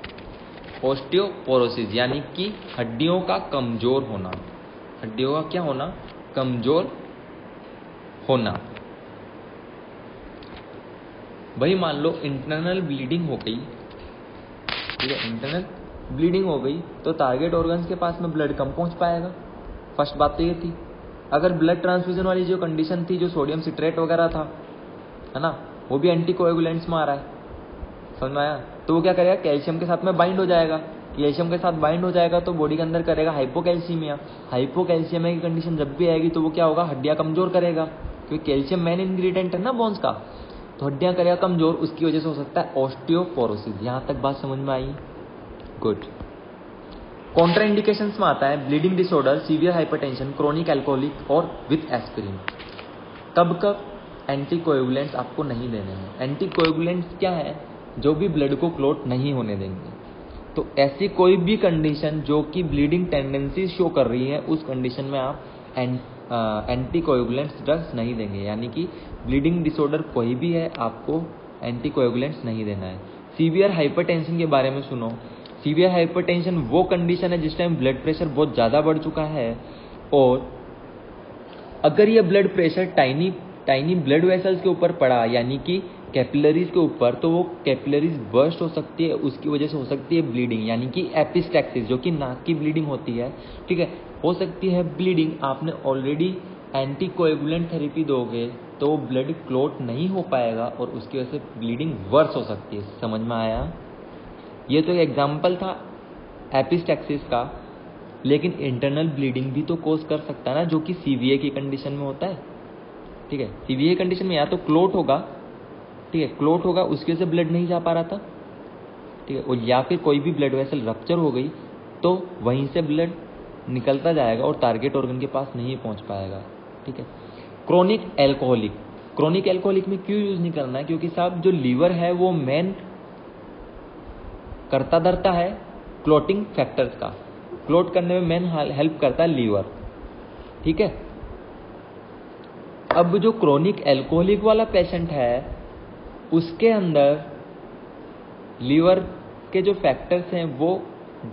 ओस्टियोपोरोसिस यानी कि हड्डियों का कमजोर होना। हड्डियों का क्या होना? कमजोर होना। भाई मान लो इंटरनल ब्लीडिंग हो गई, ठीक है, इंटरनल ब्लीडिंग हो गई तो टारगेट ऑर्गन्स के पास में ब्लड कम पहुंच पाएगा। फर्स्ट बात तो ये थी। अगर ब्लड ट्रांसफ्यूजन वाली जो कंडीशन थी, जो सोडियम सिट्रेट वगैरह था, है ना, वो भी एंटीकोएगुलेंट्स में आ रहा है, समझ में आया? तो वो क्या करेगा? कैल्शियम के साथ में बाइंड हो जाएगा। कैल्शियम के साथ बाइंड हो जाएगा तो बॉडी के अंदर करेगा हाइपोकैल्सीमिया। हाइपोकैल्सीमिया की कंडीशन जब भी आएगी तो वो क्या होगा? हड्डियां कमजोर करेगा, क्योंकि कैल्शियम मेन इंग्रेडिएंट है ना बोन्स का। तो हड्डियां करेगा कमजोर, उसकी वजह से हो सकता है ऑस्टियोपोरोसिस। यहां तक बात समझ में आई? गुड। कॉन्ट्रा इंडिकेशंस में आता है bleeding disorder, severe hypertension, chronic alcoholic और विथ एस्पिरिन। कब कब एंटीकोएगुलेंट्स आपको नहीं देने हैं? एंटीकोएगुलेंट्स क्या है? जो भी ब्लड को क्लॉट नहीं होने देंगे। तो ऐसी कोई भी कंडीशन जो कि ब्लीडिंग टेंडेंसी शो कर रही है, उस कंडीशन में आप एंटीकोएगुलेंट्स ड्रग्स नहीं देंगे। यानी कि ब्लीडिंग डिसऑर्डर कोई भी है, आपको एंटीकोएगुलेंट्स नहीं देना है। सीवियर हाइपरटेंशन के बारे में सुनो। सीवियर हाइपरटेंशन वो कंडीशन है जिस टाइम ब्लड प्रेशर बहुत ज़्यादा बढ़ चुका है, और अगर ये blood pressure tiny tiny blood vessels के ऊपर पड़ा, यानी कि कैपिलरीज के ऊपर, तो वो कैपिलरीज बर्स्ट हो सकती है, उसकी वजह से हो सकती है ब्लीडिंग, यानी कि एपिस्टैक्सिस, जो कि नाक की ब्लीडिंग होती है, ठीक है, हो सकती है ब्लीडिंग। आपने ऑलरेडी एंटीकोएगुलेंट थेरेपी दोगे तो वो ब्लड क्लॉट नहीं हो पाएगा और उसकी वजह से ब्लीडिंग वर्स हो सकती है। समझ में आया? ये तो एक एग्जाम्पल था एपिस्टैक्सिस का, लेकिन इंटरनल ब्लीडिंग भी तो कोज कर सकता है ना, जो कि सीवीए की कंडीशन में होता है, ठीक है। सीवीए कंडीशन में या तो क्लॉट होगा, ठीक है, क्लॉट होगा, उसकी वजह से ब्लड नहीं जा पा रहा था, ठीक है, और या फिर कोई भी ब्लड वेसल रप्चर हो गई तो वहीं से ब्लड निकलता जाएगा और टारगेट ऑर्गन के पास नहीं पहुंच पाएगा, ठीक है। क्रोनिक एल्कोहलिक, क्रोनिक एल्कोहलिक में क्यों यूज नहीं करना है? क्योंकि साहब जो लीवर है वो मेन करता धरता है क्लोटिंग फैक्टर्स का, क्लोट करने में मेन हेल्प करता है लीवर, ठीक है। अब जो क्रोनिक एल्कोहलिक वाला पेशेंट है उसके अंदर लीवर के जो फैक्टर्स हैं वो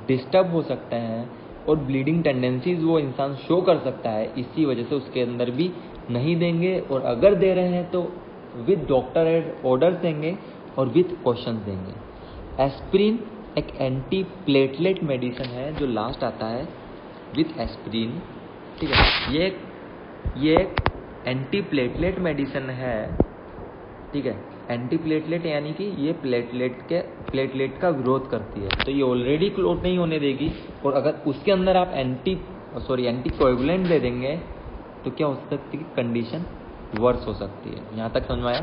डिस्टर्ब हो सकते हैं और ब्लीडिंग टेंडेंसीज वो इंसान शो कर सकता है, इसी वजह से उसके अंदर भी नहीं देंगे, और अगर दे रहे हैं तो विद डॉक्टर ऑर्डर देंगे और विद क्वेश्चन देंगे। एस्प्रिन एक एंटी प्लेटलेट मेडिसिन है जो लास्ट आता है विद एस्प्रिन, ठीक है। ये एक एंटी प्लेटलेट मेडिसिन है, ठीक है। एंटी प्लेटलेट यानी कि ये प्लेटलेट का विरोध करती है, तो ये ऑलरेडी क्लॉट नहीं होने देगी, और अगर उसके अंदर आप एंटीकोएगुलेंट दे देंगे तो क्या हो सकती है, कंडीशन वर्स हो सकती है। यहां तक समझ में आया?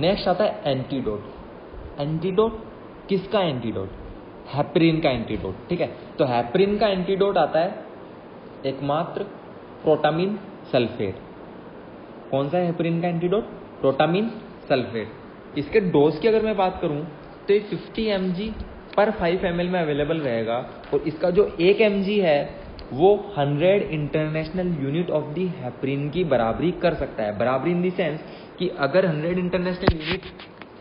नेक्स्ट आता है एंटीडोट। एंटीडोट किसका एंटीडोट? हेपरिन का एंटीडोट, ठीक है। तो हेपरिन का एंटीडोट आता है एकमात्र प्रोटामिन सल्फेट। कौन सा है हेपरिन का एंटीडोट? Protamine sulphate. इसके डोज की अगर मैं बात करूं तो ये 50 mg पर 5 ml में अवेलेबल रहेगा, और इसका जो 1 mg है वो 100 international unit of the heparin की बराबरी कर सकता है। बराबरी इन दी सेंस कि अगर 100 इंटरनेशनल यूनिट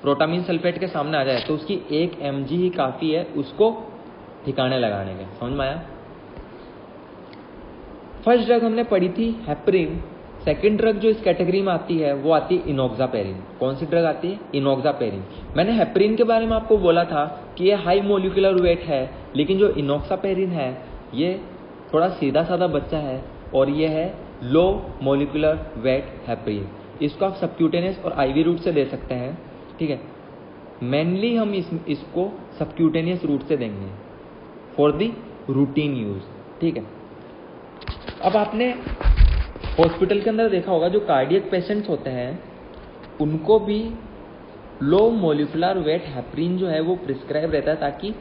प्रोटामिन सल्फेट के सामने आ जाए तो उसकी 1 mg ही काफी है उसको ठिकाने लगाने के। समझ में आया? फर्स्ट ड्रग हमने पढ़ी थी हेपरिन। सेकंड ड्रग जो इस कैटेगरी में आती है वो आती है इनोक्सापेरिन। कौन सी ड्रग आती है? इनोक्सापेरिन। मैंने हेपरिन के बारे में आपको बोला था कि ये हाई मोलिकुलर वेट है, लेकिन जो इनोक्सापेरिन है ये थोड़ा सीधा साधा बच्चा है और ये है लो मोलिकुलर वेट हेपरिन। इसको आप सबक्यूटेनियस और आईवी रूट से दे सकते हैं, ठीक है। मेनली हम इसको सबक्यूटेनियस रूट से देंगे फॉर दी रूटीन यूज, ठीक है। अब आपने हॉस्पिटल के अंदर देखा होगा जो कार्डियक पेशेंट्स होते हैं उनको भी लो मोलिकुलर वेट हेपरिन जो है वो प्रिस्क्राइब रहता है, ताकि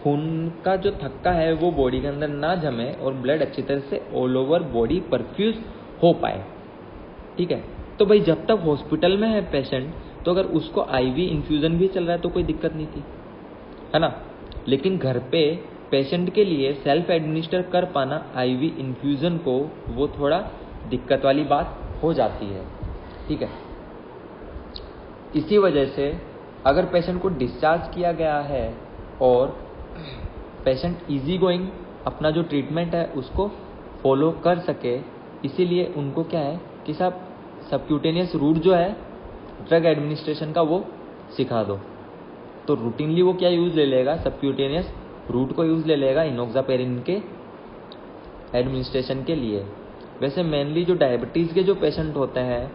खून का जो थक्का है वो बॉडी के अंदर ना जमे और ब्लड अच्छी तरह से ऑल ओवर बॉडी परफ्यूज हो पाए, ठीक है। तो भाई जब तक हॉस्पिटल में है पेशेंट तो अगर उसको आईवी इन्फ्यूजन भी चल रहा है तो कोई दिक्कत नहीं थी, है ना। लेकिन घर पे पेशेंट के लिए सेल्फ एडमिनिस्टर कर पाना आईवी इन्फ्यूजन को वो थोड़ा दिक्कत वाली बात हो जाती है, ठीक है। इसी वजह से अगर पेशेंट को डिस्चार्ज किया गया है और पेशेंट इजी गोइंग अपना जो ट्रीटमेंट है उसको फॉलो कर सके, इसीलिए उनको क्या है कि साहब सबक्यूटेनियस रूट जो है ड्रग एडमिनिस्ट्रेशन का वो सिखा दो। तो रूटीनली वो क्या यूज ले लेगा? सबक्यूटेनियस रूट को यूज ले लेगा इनोक्सापेरिन के एडमिनिस्ट्रेशन के लिए। वैसे मेनली जो डायबिटीज के जो पेशेंट होते हैं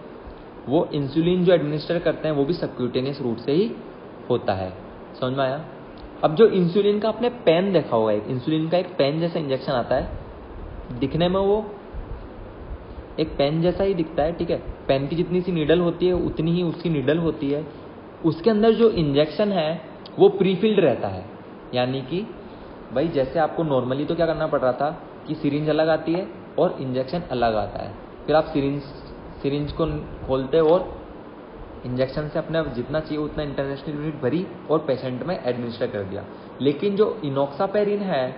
वो इंसुलिन जो एडमिनिस्टर करते हैं वो भी सबक्यूटेनियस रूट से ही होता है। समझ में आया? अब जो इंसुलिन का आपने पेन देखा हुआ है, इंसुलिन का एक पेन जैसा इंजेक्शन आता है, दिखने में वो एक पेन जैसा ही दिखता है, ठीक है। पेन की जितनी सी नीडल होती है उतनी ही उसकी नीडल होती है। उसके अंदर जो इंजेक्शन है वो प्रीफिल्ड रहता है, यानी कि भाई जैसे आपको नॉर्मली तो क्या करना पड़ रहा था कि सिरिंज अलग आती है और इंजेक्शन अलग आता है, फिर आप सिरिंज को खोलते और इंजेक्शन से अपने जितना चाहिए उतना इंटरनेशनल यूनिट भरी और पेशेंट में एडमिनिस्टर कर दिया। लेकिन जो इनोक्सापेरिन है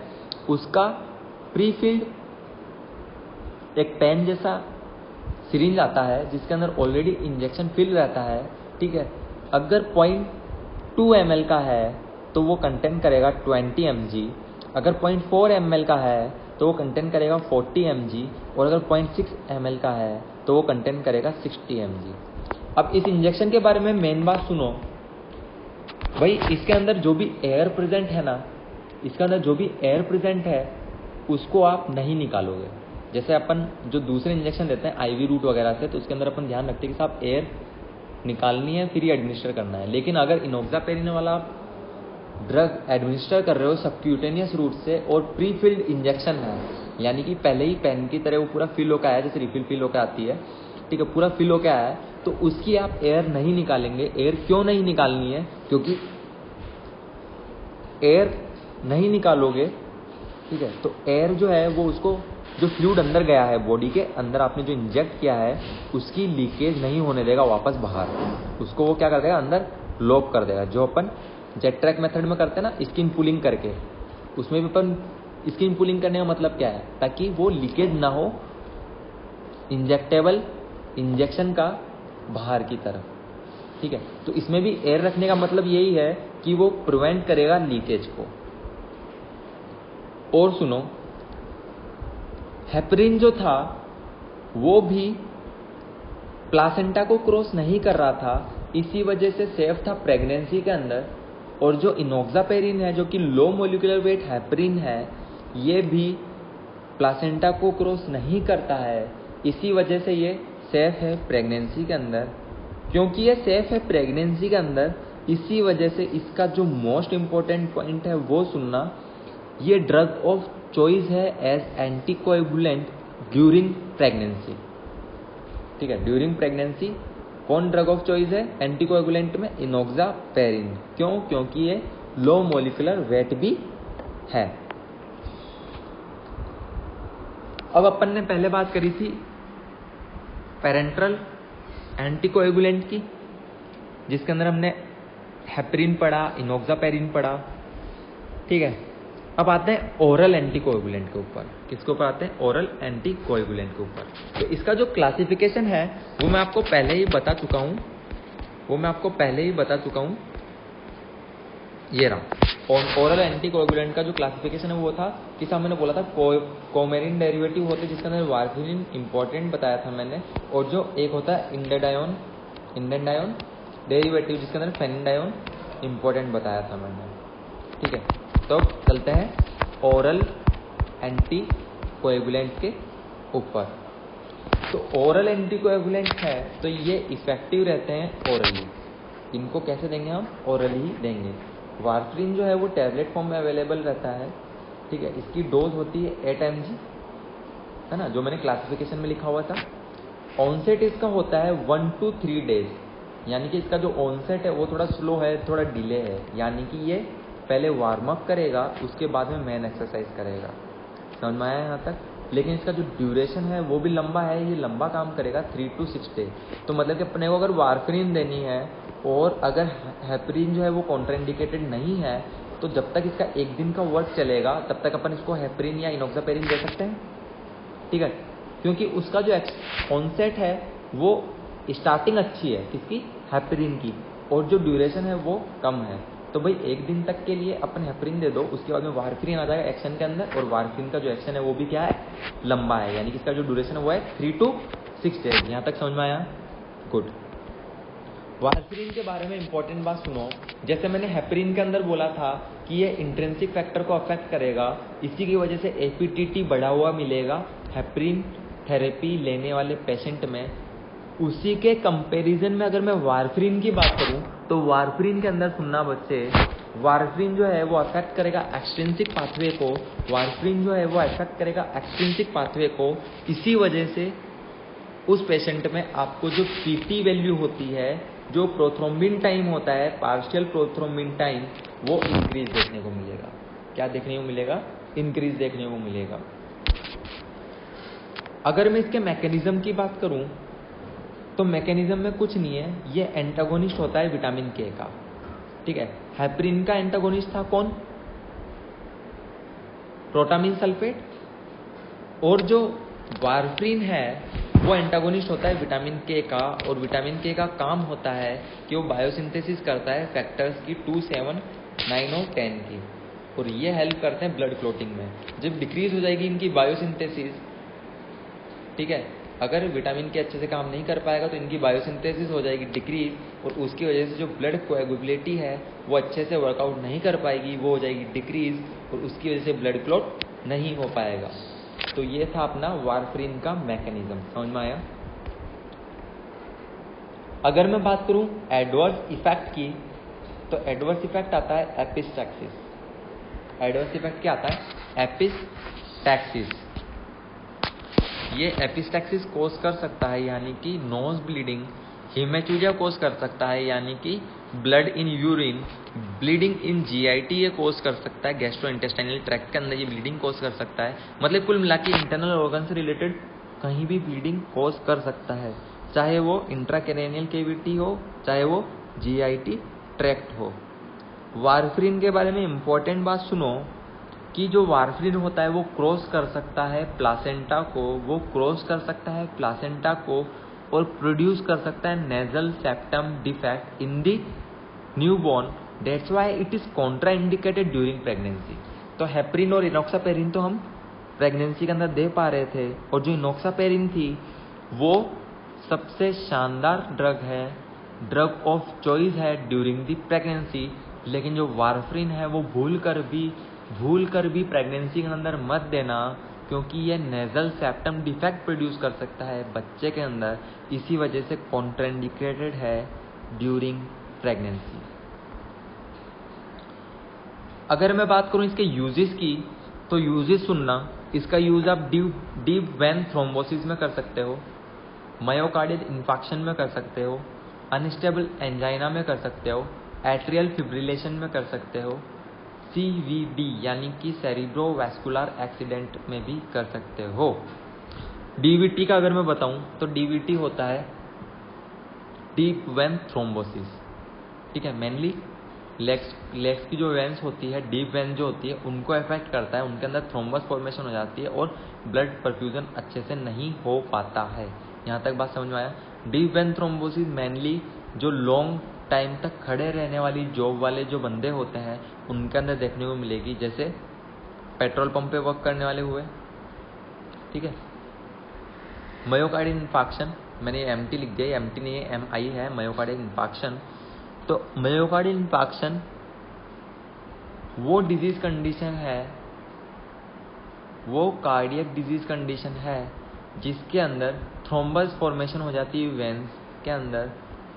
उसका प्रीफिल्ड एक पेन जैसा सिरिंज आता है जिसके अंदर ऑलरेडी इंजेक्शन फिल रहता है, ठीक है। अगर 0.2 ml का है तो वो कंटेन करेगा 20 mg, अगर 0.4 ml का है तो वो कंटेन करेगा 40 mg, और अगर 0.6 ml का है तो वो कंटेन करेगा 60 mg। अब इस इंजेक्शन के बारे में मेन बात सुनो भाई, इसके अंदर जो भी एयर प्रेजेंट है ना, इसके अंदर जो भी एयर प्रेजेंट है उसको आप नहीं निकालोगे। जैसे अपन जो दूसरे इंजेक्शन देते हैं आईवी रूट वगैरह से, तो उसके अंदर अपन ध्यान रखते हैं कि साहब एयर निकालनी है फिर ही एडमिनिस्टर करना है। लेकिन अगर इनोक्सापेरिन वाला आप ड्रग एडमिनिस्टर कर रहे हो सबक्यूटेनियस रूट से और प्री फिल्ड इंजेक्शन है, यानी कि पहले ही पेन की तरह वो पूरा फिल होकर आया, जैसे रिफिल फिल होकर आती है, ठीक है, पूरा फिल होकर आया है, तो उसकी आप एयर नहीं निकालेंगे। एयर क्यों नहीं निकालनी है? क्योंकि एयर नहीं निकालोगे, ठीक है, तो एयर जो है वो उसको जो फ्लूइड अंदर गया है बॉडी के अंदर, आपने जो इंजेक्ट किया है उसकी लीकेज नहीं होने देगा वापस बाहर, उसको वो क्या कर देगा अंदर लॉक कर देगा। जो अपन जेट ट्रैक मेथड में करते हैं ना स्किन पुलिंग करके, उसमें भी अपन स्किन पुलिंग करने का मतलब क्या है? ताकि वो लीकेज ना हो इंजेक्टेबल इंजेक्शन का बाहर की तरफ, ठीक है। तो इसमें भी एयर रखने का मतलब यही है कि वो प्रिवेंट करेगा लीकेज को। और सुनो, हेपरिन जो था वो भी प्लासेंटा को क्रॉस नहीं कर रहा था, इसी वजह से सेफ था प्रेगनेंसी के अंदर। और जो इनोक्सापेरिन है जो कि लो मोलिकुलर वेट हेपरिन है, ये भी प्लासेंटा को क्रॉस नहीं करता है, इसी वजह से ये सेफ है प्रेगनेंसी के अंदर। क्योंकि ये सेफ है प्रेगनेंसी के अंदर, इसी वजह से इसका जो मोस्ट इंपॉर्टेंट पॉइंट है वो सुनना, ये ड्रग ऑफ चॉइस है एज एंटीकोएगुलेंट ड्यूरिंग प्रेगनेंसी, ठीक है। ड्यूरिंग प्रेगनेंसी कौन ड्रग ऑफ चॉइस है एंटीकोएगुलेंट में? इनोक्सापेरिन। क्यों? क्योंकि ये लो मोलिकुलर वेट भी है। अब अपन ने पहले बात करी थी पेरेंट्रल एंटीकोएगुलेंट की, जिसके अंदर हमने हेपरिन पढ़ा, इनोक्सापेरिन पढ़ा, ठीक है। अब आते हैं ओरल एंटीकोएगुलेंट के ऊपर। किसके ऊपर आते हैं? ओरल एंटीकोएगुलेंट के ऊपर। तो इसका जो क्लासिफिकेशन है वो मैं आपको पहले ही बता चुका हूँ, ये रहा। और ओरल एंटीकोएगुलेंट का जो क्लासिफिकेशन है वो था कि साहब मैंने बोला था कोमेरिन डेरिवेटिव होते हैं, जिसके अंदर वार्फरिन इंपॉर्टेंट बताया था मैंने, और जो एक होता है इंडेंडायोन डेरिवेटिव, जिसके अंदर फेनिडायोन इंपॉर्टेंट बताया था मैंने, ठीक है। तो चलते हैं ओरल एंटीकोएगुलेंट के ऊपर। तो ओरल एंटीकोएगुलेंट है तो ये इफेक्टिव रहते हैं ओरली। इनको कैसे देंगे हम? ओरली ही देंगे। वार्फरिन जो है वो टैबलेट फॉर्म में अवेलेबल रहता है, ठीक है। इसकी डोज होती है 8 mg, है ना, जो मैंने क्लासिफिकेशन में लिखा हुआ था। ऑनसेट इसका होता है 1 to 3 days, यानी कि इसका जो ऑनसेट है वो थोड़ा स्लो है, थोड़ा डिले है, यानी कि ये पहले वार्म अप करेगा उसके बाद में मेन एक्सरसाइज करेगा। समझ में आया यहाँ तक? लेकिन इसका जो ड्यूरेशन है वो भी लंबा है, ये लंबा काम करेगा 3 to 6 days। तो मतलब कि अपने को अगर वार्फरिन देनी है और अगर हेपरिन जो है वो कॉन्ट्राइंडिकेटेड नहीं है, तो जब तक इसका एक दिन का वर्क चलेगा तब तक अपन इसको हेपरिन या इनोक्सापेरिन दे सकते हैं, ठीक है। क्योंकि उसका जो ऑनसेट है वो स्टार्टिंग अच्छी है किसकी? हेपरिन की, और जो ड्यूरेशन है वो कम है। तो भाई एक दिन तक के लिए अपन हेपरिन दे दो, उसके बाद में वार्फरिन आ जाएगा एक्शन के अंदर, और वार्फरिन का जो एक्शन है वो भी क्या है? लंबा है, यानी कि इसका जो ड्यूरेशन है वो है 3 to 6 days। यहाँ तक समझ में आया? गुड। वार्फरिन के बारे में इंपॉर्टेंट बात सुनो। जैसे मैंने हेपरिन के अंदर बोला था कि ये इंट्रिंसिक फैक्टर को अफेक्ट करेगा, इसी की वजह से एपीटीटी बढ़ा हुआ मिलेगा हेपरिन थेरेपी लेने वाले पेशेंट में। उसी के कंपैरिजन में अगर मैं वार्फरिन की बात करूं तो वार्फरिन के अंदर सुनना बच्चे, वार्फरिन जो है वो अफेक्ट करेगा एक्सट्रिंसिक पाथवे को, वार्फरिन जो है वो अफेक्ट करेगा एक्सट्रिंसिक पाथवे को। इसी वजह से उस पेशेंट में आपको जो पीटी वैल्यू होती है, जो प्रोथ्रोम्बिन टाइम होता है, पार्शियल प्रोथ्रोम्बिन टाइम, वो इंक्रीज देखने को मिलेगा। क्या देखने को मिलेगा? इंक्रीज देखने को मिलेगा। अगर मैं इसके मैकेनिज्म की बात करूं तो मैकेनिज्म में कुछ नहीं है, ये एंटागोनिस्ट होता है विटामिन के का, ठीक है। हेपरिन का एंटागोनिस्ट था कौन? Protamine sulphate. और जो वार्फरिन है वो एंटागोनिस्ट होता है विटामिन के का, और विटामिन के का काम होता है कि वो बायोसिंथेसिस करता है फैक्टर्स की 2, 7, 9 और 10 की, और ये हेल्प करते हैं ब्लड क्लॉटिंग में। जब डिक्रीज हो जाएगी इनकी बायोसिंथेसिस, ठीक है, अगर विटामिन के अच्छे से काम नहीं कर पाएगा तो इनकी बायोसिंथेसिस हो जाएगी डिक्रीज, और उसकी वजह से जो ब्लड कोएगुलेबिलिटी है वो अच्छे से वर्कआउट नहीं कर पाएगी, वो हो जाएगी डिक्रीज, और उसकी वजह से ब्लड क्लॉट नहीं हो पाएगा। तो ये था अपना वारफरिन का मैकेनिज्म, समझ में आया। अगर मैं बात करूं एडवर्स इफेक्ट की, तो एडवर्स इफेक्ट आता है एपिस्टैक्सिस। एडवर्स इफेक्ट क्या आता है? एपिस्टैक्सिस। ये एपिस्टैक्सिस कोज कर सकता है, यानी कि नोज ब्लीडिंग, हेमेटूरिया कोज कर सकता है, यानी कि blood in urine, bleeding in GIT ये कोज कर सकता है, गैस्ट्रोइंटेस्टाइनल ट्रैक्ट के अंदर ये ब्लीडिंग कोज कर सकता है। मतलब कुल मिला के इंटरनल ऑर्गन से रिलेटेड कहीं भी ब्लीडिंग कोज कर सकता है, चाहे वो इंट्राकैरेनियल कैविटी हो, चाहे वो जीआईटी ट्रैक्ट हो। वारफरिन के बारे में इंपॉर्टेंट बात सुनो कि जो वारफरिन होता है वो क्रॉस कर सकता है प्लासेंटा को, वो क्रॉस कर सकता है प्लासेंटा को और प्रोड्यूस कर सकता है nasal septum defect in the newborn. That's why it is contraindicated during pregnancy. तो हेपरिन और इनॉक्सापेरिन तो हम प्रेगनेंसी के अंदर दे पा रहे थे, और जो इनॉक्सापेरिन थी वो सबसे शानदार ड्रग है, ड्रग ऑफ चॉइस है ड्यूरिंग दी प्रेगनेंसी। लेकिन जो वारफरिन है वो भूल कर भी प्रेगनेंसी के अंदर मत देना, क्योंकि ये नेजल सेप्टम डिफेक्ट प्रोड्यूस कर सकता है बच्चे के अंदर, इसी वजह से कॉन्ट्राइंडिकेटेड है ड्यूरिंग प्रेगनेंसी। अगर मैं बात करूं इसके यूजेस की, तो यूजेस सुनना, इसका यूज आप डीप वेन थ्रोम्बोसिस में कर सकते हो, मायोकार्डियल इन्फाक्शन में कर सकते हो, अनस्टेबल एंजाइना में कर सकते हो, एट्रियल फिब्रिलेशन में कर सकते हो, CVD यानी कि सेरिब्रोवैस्कुलर एक्सीडेंट में भी कर सकते हो। DVT का अगर मैं बताऊं तो DVT होता है डीप वेन थ्रोम्बोसिस, ठीक है। मेनली लेग्स की जो वेन्स होती है, डीप वेन जो होती है, उनको अफेक्ट करता है, उनके अंदर थ्रोम्बस फॉर्मेशन हो जाती है और ब्लड परफ्यूजन अच्छे से नहीं हो पाता है। यहाँ तक बात समझ में आया। डीप वेन थ्रोम्बोसिस मेनली जो लॉन्ग टाइम तक खड़े रहने वाली जॉब वाले जो बंदे होते हैं उनके अंदर देखने को मिलेगी, जैसे पेट्रोल पंप पे वर्क करने वाले हुए, ठीक है। मायोकार्डियल इन्फाक्शन, मैंने MT लिख दिया, MT नहीं है, MI है, मायोकार्डियल इन्फाक्शन। तो मायोकार्डियल इन्फाक्शन वो डिजीज कंडीशन है, वो कार्डियक डिजीज कंडीशन है जिसके अंदर थ्रोम्बस फॉर्मेशन हो जाती है वेन्स के अंदर,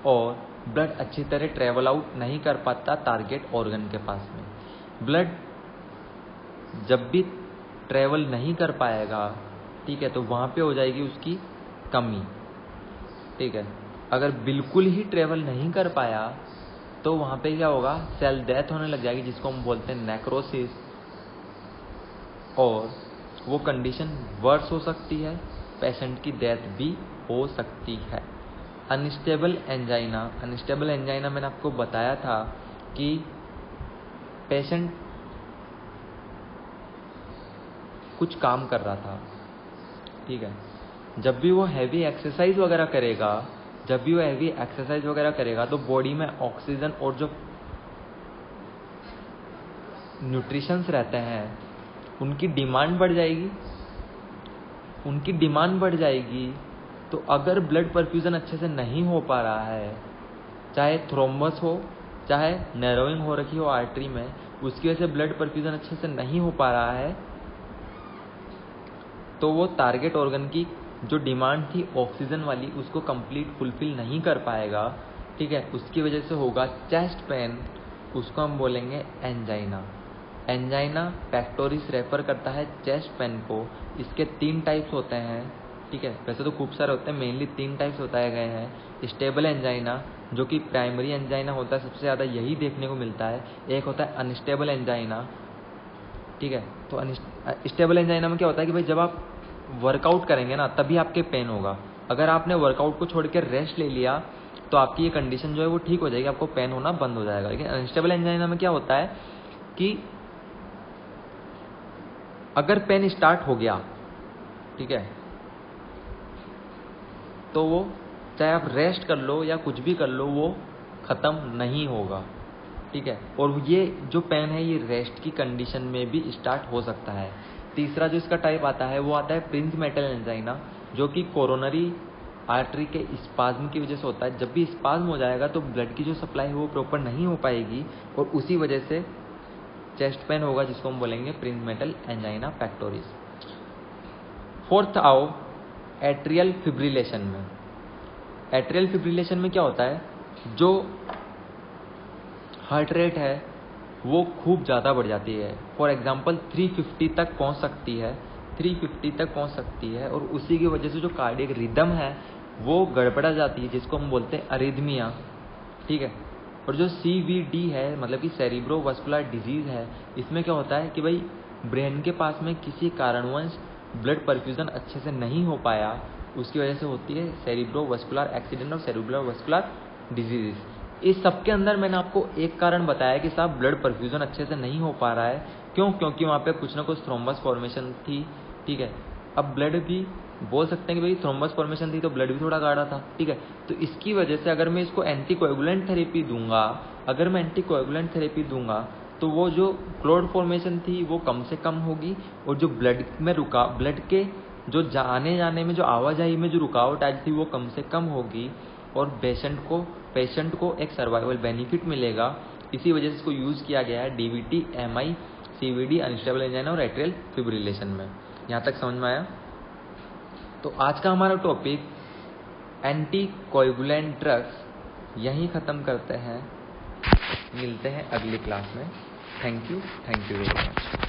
और ब्लड अच्छी तरह ट्रेवल आउट नहीं कर पाता टारगेट ऑर्गन के पास में। ब्लड जब भी ट्रेवल नहीं कर पाएगा, ठीक है, तो वहाँ पे हो जाएगी उसकी कमी, ठीक है। अगर बिल्कुल ही ट्रेवल नहीं कर पाया तो वहाँ पे क्या होगा, सेल डेथ होने लग जाएगी, जिसको हम बोलते हैं नेक्रोसिस, और वो कंडीशन वर्स हो सकती है, पेशेंट की डेथ भी हो सकती है। अनस्टेबल एंजाइना मैंने आपको बताया था कि पेशेंट कुछ काम कर रहा था, ठीक है, जब भी वो हैवी एक्सरसाइज वगैरह करेगा तो बॉडी में ऑक्सीजन और जो न्यूट्रिशंस रहते हैं उनकी डिमांड बढ़ जाएगी। तो अगर ब्लड परफ्यूजन अच्छे से नहीं हो पा रहा है, चाहे थ्रोम्बस हो, चाहे नैरोइंग हो रखी हो आर्टरी में, उसकी वजह से ब्लड परफ्यूजन अच्छे से नहीं हो पा रहा है, तो वो टारगेट ऑर्गन की जो डिमांड थी ऑक्सीजन वाली उसको कंप्लीट फुलफिल नहीं कर पाएगा, ठीक है। उसकी वजह से होगा चेस्ट पेन, उसको हम बोलेंगे एंजाइना पेक्टोरिस रेफर करता है चेस्ट पेन को। इसके 3 टाइप्स होते हैं, ठीक है, वैसे तो खूब सारे होते हैं, मेनली 3 टाइप्स बताए गए हैं। स्टेबल एंजाइना जो कि प्राइमरी एंजाइना होता है, सबसे ज़्यादा यही देखने को मिलता है। एक होता है अनस्टेबल एंजाइना, ठीक है। तो स्टेबल एंजाइना में क्या होता है कि भाई जब आप वर्कआउट करेंगे ना तभी आपके पेन होगा। अगर आपने वर्कआउट को छोड़ के रेस्ट ले लिया तो आपकी ये कंडीशन जो है वो ठीक हो जाएगी, आपको पेन होना बंद हो जाएगा। लेकिन अनस्टेबल एंजाइना में क्या होता है कि अगर पेन स्टार्ट हो गया, ठीक है, तो वो चाहे आप रेस्ट कर लो या कुछ भी कर लो वो खत्म नहीं होगा, ठीक है। और ये जो पेन है ये रेस्ट की कंडीशन में भी स्टार्ट हो सकता है। तीसरा जो इसका टाइप आता है वो आता है प्रिंस मेटल एंजाइना, जो कि कोरोनरी आर्टरी के स्पाज्म की वजह से होता है। जब भी स्पाज्म हो जाएगा तो ब्लड की जो सप्लाई है वो प्रॉपर नहीं हो पाएगी और उसी वजह से चेस्ट पेन होगा, जिसको हम बोलेंगे Prince metal angina pectoris. Fourth आओ एट्रियल फिब्रिलेशन में। एट्रियल फिब्रिलेशन में क्या होता है, जो हार्ट रेट है वो खूब ज़्यादा बढ़ जाती है। फॉर एग्जांपल 350 तक पहुंच सकती है, 350 तक पहुंच सकती है, और उसी की वजह से जो कार्डियक रिदम है वो गड़बड़ा जाती है, जिसको हम बोलते हैं अरिथमिया, ठीक है। और जो CVD है मतलब कि सेरिब्रोवास्कुलर डिजीज है, इसमें क्या होता है कि भाई ब्रेन के पास में किसी कारणवश ब्लड परफ्यूजन अच्छे से नहीं हो पाया, उसकी वजह से होती है सेरिब्रोवास्कुलर एक्सीडेंट और सेरिब्रोवास्कुलर डिजीज। इस सब के अंदर मैंने आपको एक कारण बताया कि साहब ब्लड परफ्यूजन अच्छे से नहीं हो पा रहा है, क्यों? क्योंकि वहाँ पे कुछ ना कुछ थ्रोम्बस फॉर्मेशन थी, ठीक है। अब ब्लड भी बोल सकते हैं कि भाई थ्रोम्बस फॉर्मेशन थी तो ब्लड भी थोड़ा गाढ़ा था, ठीक है। तो इसकी वजह से अगर मैं इसको एंटीकोएगुलेंट थेरेपी दूंगा, अगर मैं एंटीकोएगुलेंट थेरेपी दूंगा तो वो जो क्लॉट फॉर्मेशन थी वो कम से कम होगी, और जो ब्लड में ब्लड के जो आने जाने में जो आवाजाही में जो रुकावट आई थी वो कम से कम होगी, और पेशेंट को एक सर्वाइवल बेनिफिट मिलेगा। इसी वजह से इसको यूज़ किया गया है DVT, MI, CVD, unstable angina और एट्रियल फिब्रिलेशन में। यहाँ तक समझ में आया? तो आज का हमारा टॉपिक एंटीकोएगुलेंट ड्रग्स यहीं ख़त्म करते हैं। मिलते हैं अगली क्लास में। Thank you very much.